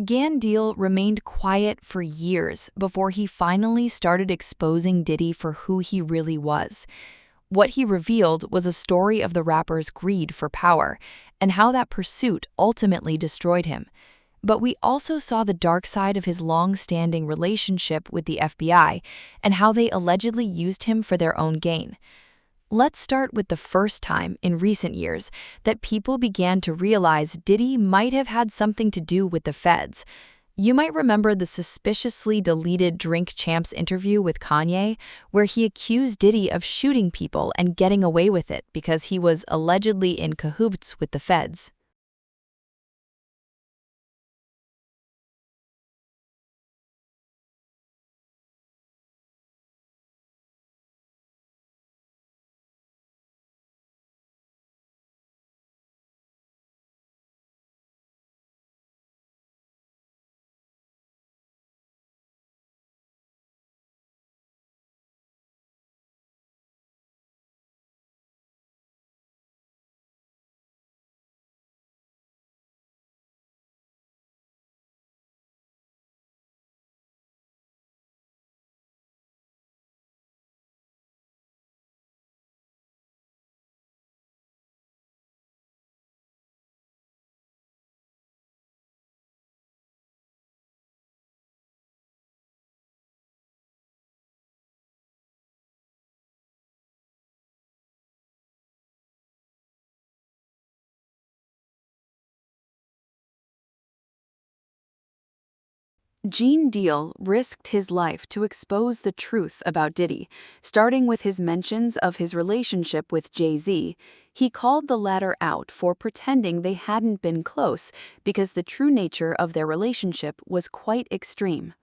Gandil remained quiet for years before he finally started exposing Diddy for who he really was. What he revealed was a story of the rapper's greed for power and how that pursuit ultimately destroyed him. But we also saw the dark side of his long-standing relationship with the FBI and how they allegedly used him for their own gain. Let's start with the first time in recent years that people began to realize Diddy might have had something to do with the feds. You might remember the suspiciously deleted Drink Champs interview with Kanye, where he accused Diddy of shooting people and getting away with it because he was allegedly in cahoots with the feds. Gene Deal risked his life to expose the truth about Diddy, starting with his mentions of his relationship with Jay-Z. He called the latter out for pretending they hadn't been close because the true nature of their relationship was quite extreme.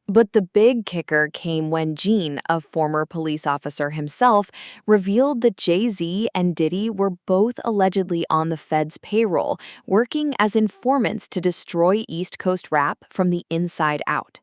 But the big kicker came when Gene, a former police officer himself, revealed that Jay-Z and Diddy were both allegedly on the Fed's payroll, working as informants to destroy East Coast rap from the inside out.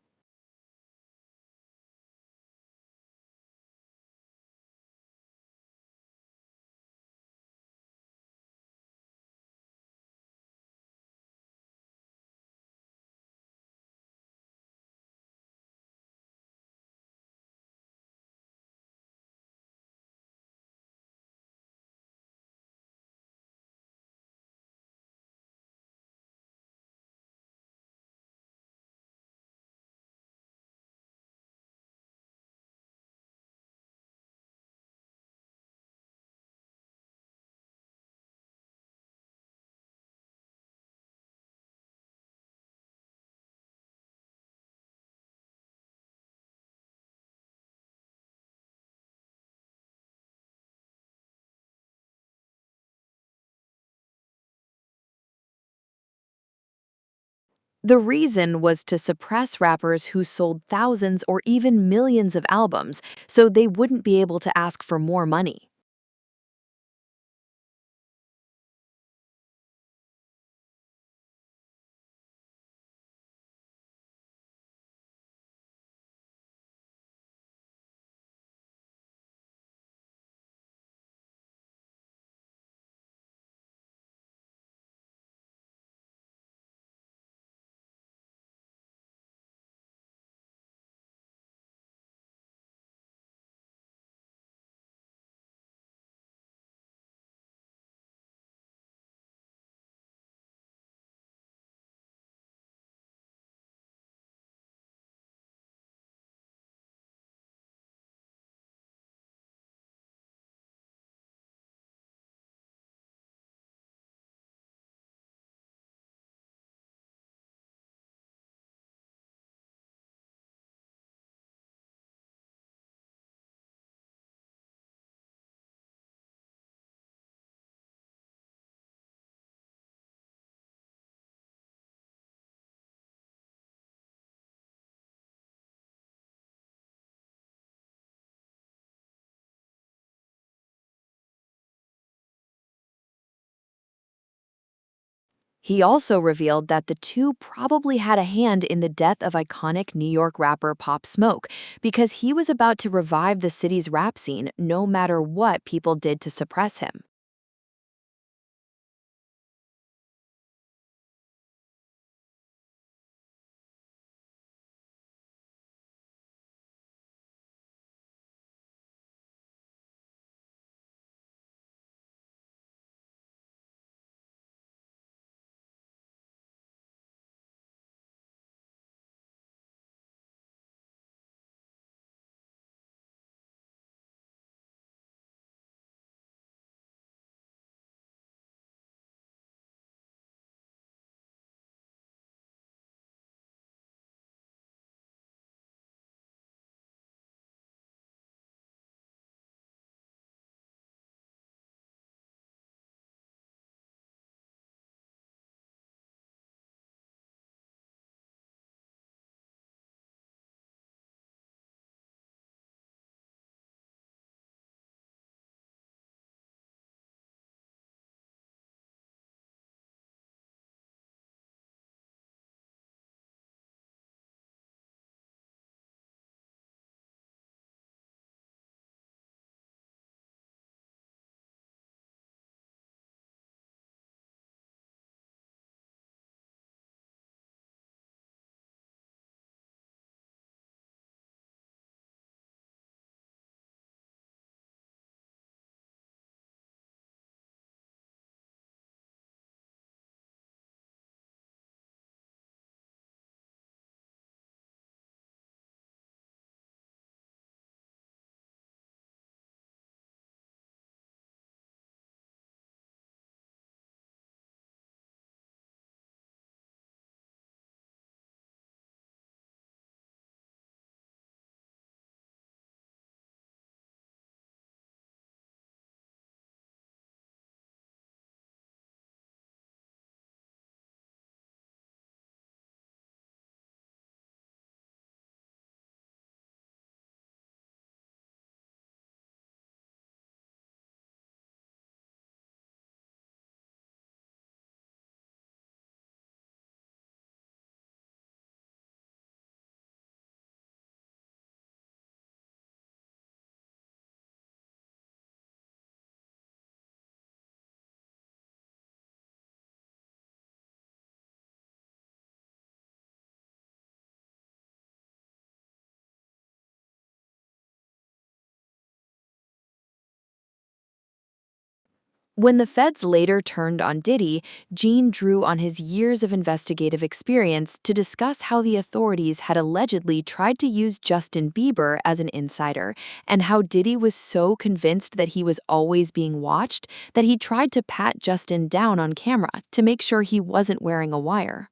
The reason was to suppress rappers who sold thousands or even millions of albums so they wouldn't be able to ask for more money. He also revealed that the two probably had a hand in the death of iconic New York rapper Pop Smoke because he was about to revive the city's rap scene no matter what people did to suppress him. When the feds later turned on Diddy, Gene drew on his years of investigative experience to discuss how the authorities had allegedly tried to use Justin Bieber as an insider, and how Diddy was so convinced that he was always being watched that he tried to pat Justin down on camera to make sure he wasn't wearing a wire.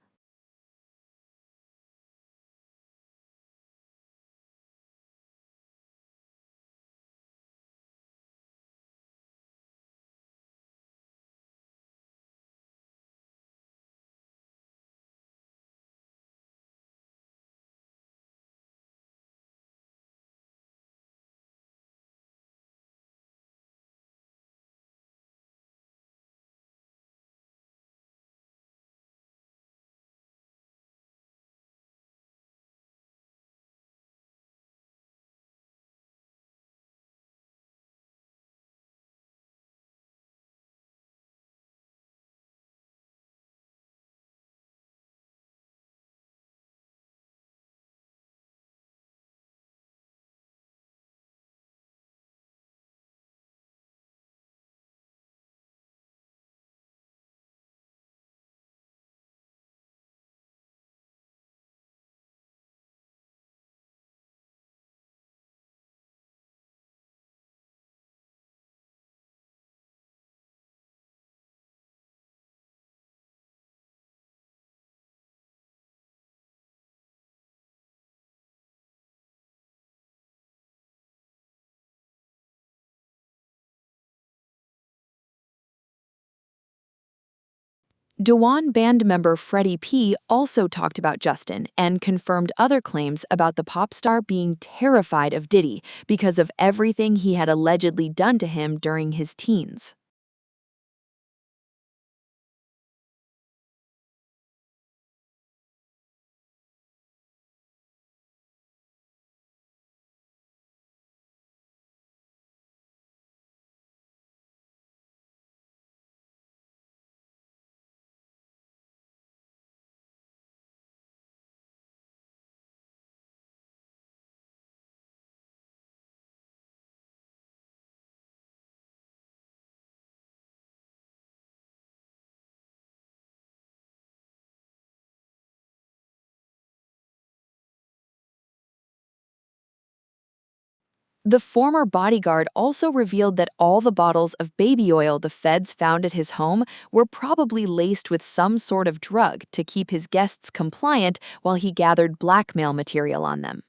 Dewan band member Freddie P. also talked about Justin and confirmed other claims about the pop star being terrified of Diddy because of everything he had allegedly done to him during his teens. The former bodyguard also revealed that all the bottles of baby oil the feds found at his home were probably laced with some sort of drug to keep his guests compliant while he gathered blackmail material on them.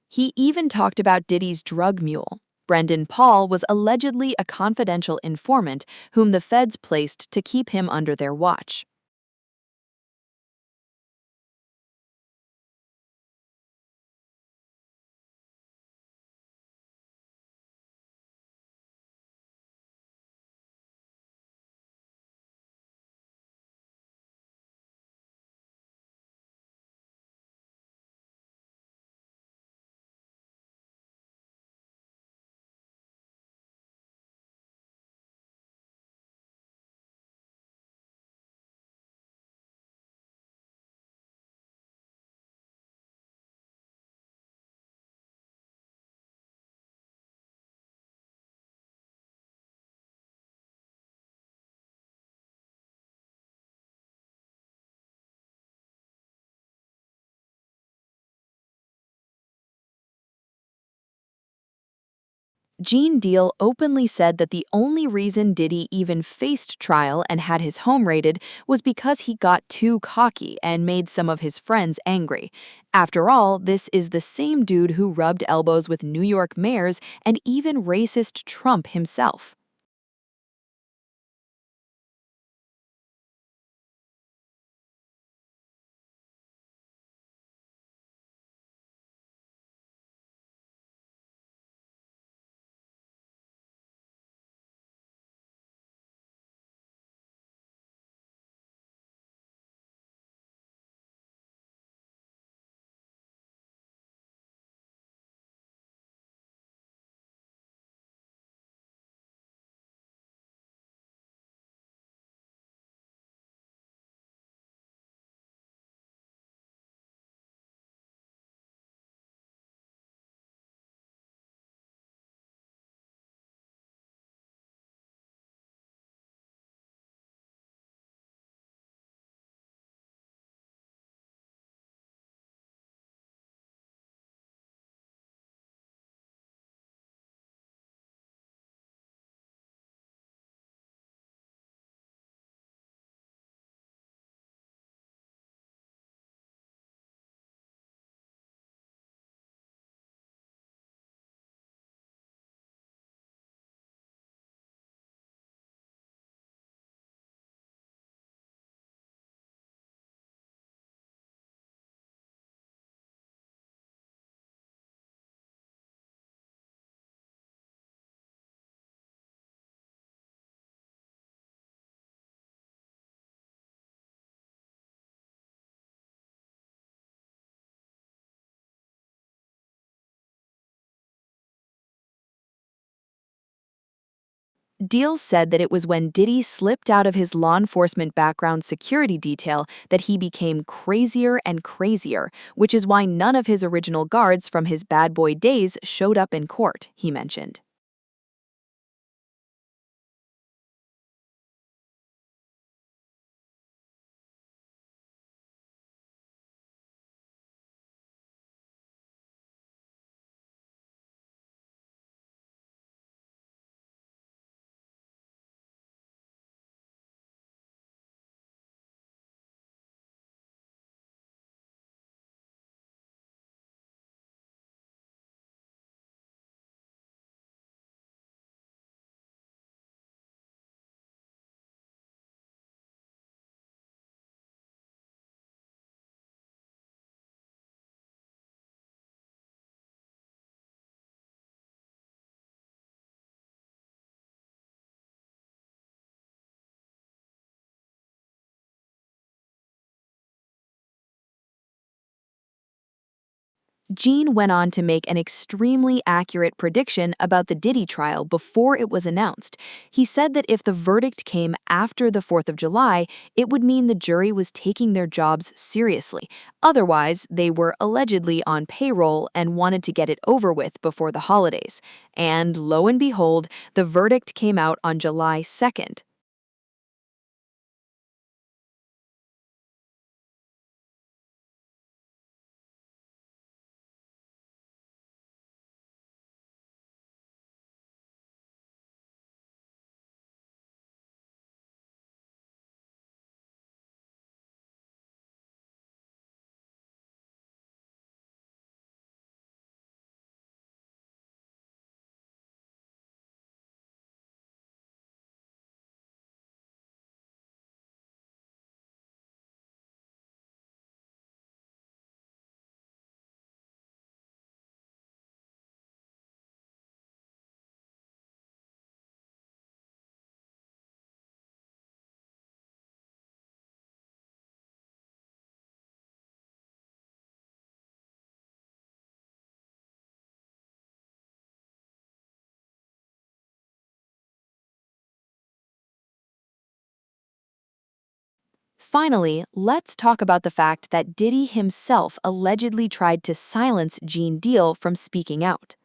He even talked about Diddy's drug mule. Brendan Paul was allegedly a confidential informant whom the feds placed to keep him under their watch. Gene Deal openly said that the only reason Diddy even faced trial and had his home raided was because he got too cocky and made some of his friends angry. After all, this is the same dude who rubbed elbows with New York mayors and even racist Trump himself. Deal said that it was when Diddy slipped out of his law enforcement background security detail that he became crazier and crazier, which is why none of his original guards from his bad boy days showed up in court, he mentioned. Gene went on to make an extremely accurate prediction about the Diddy trial before it was announced. He said that if the verdict came after the 4th of July, it would mean the jury was taking their jobs seriously. Otherwise, they were allegedly on payroll and wanted to get it over with before the holidays. And lo and behold, the verdict came out on July 2nd. Finally, let's talk about the fact that Diddy himself allegedly tried to silence Gene Deal from speaking out.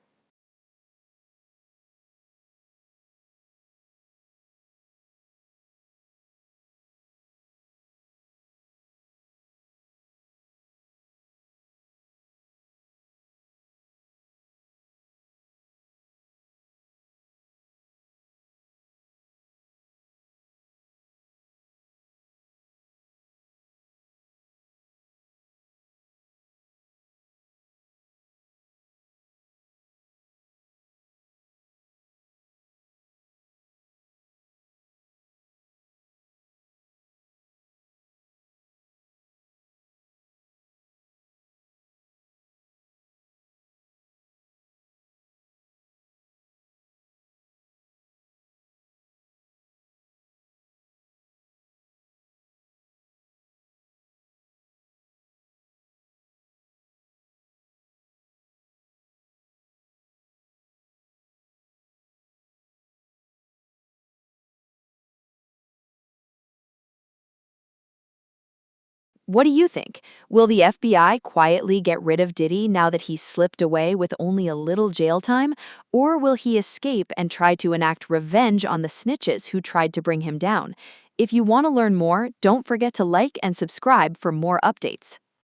What do you think? Will the FBI quietly get rid of Diddy now that he's slipped away with only a little jail time? Or will he escape and try to enact revenge on the snitches who tried to bring him down? If you want to learn more, don't forget to like and subscribe for more updates.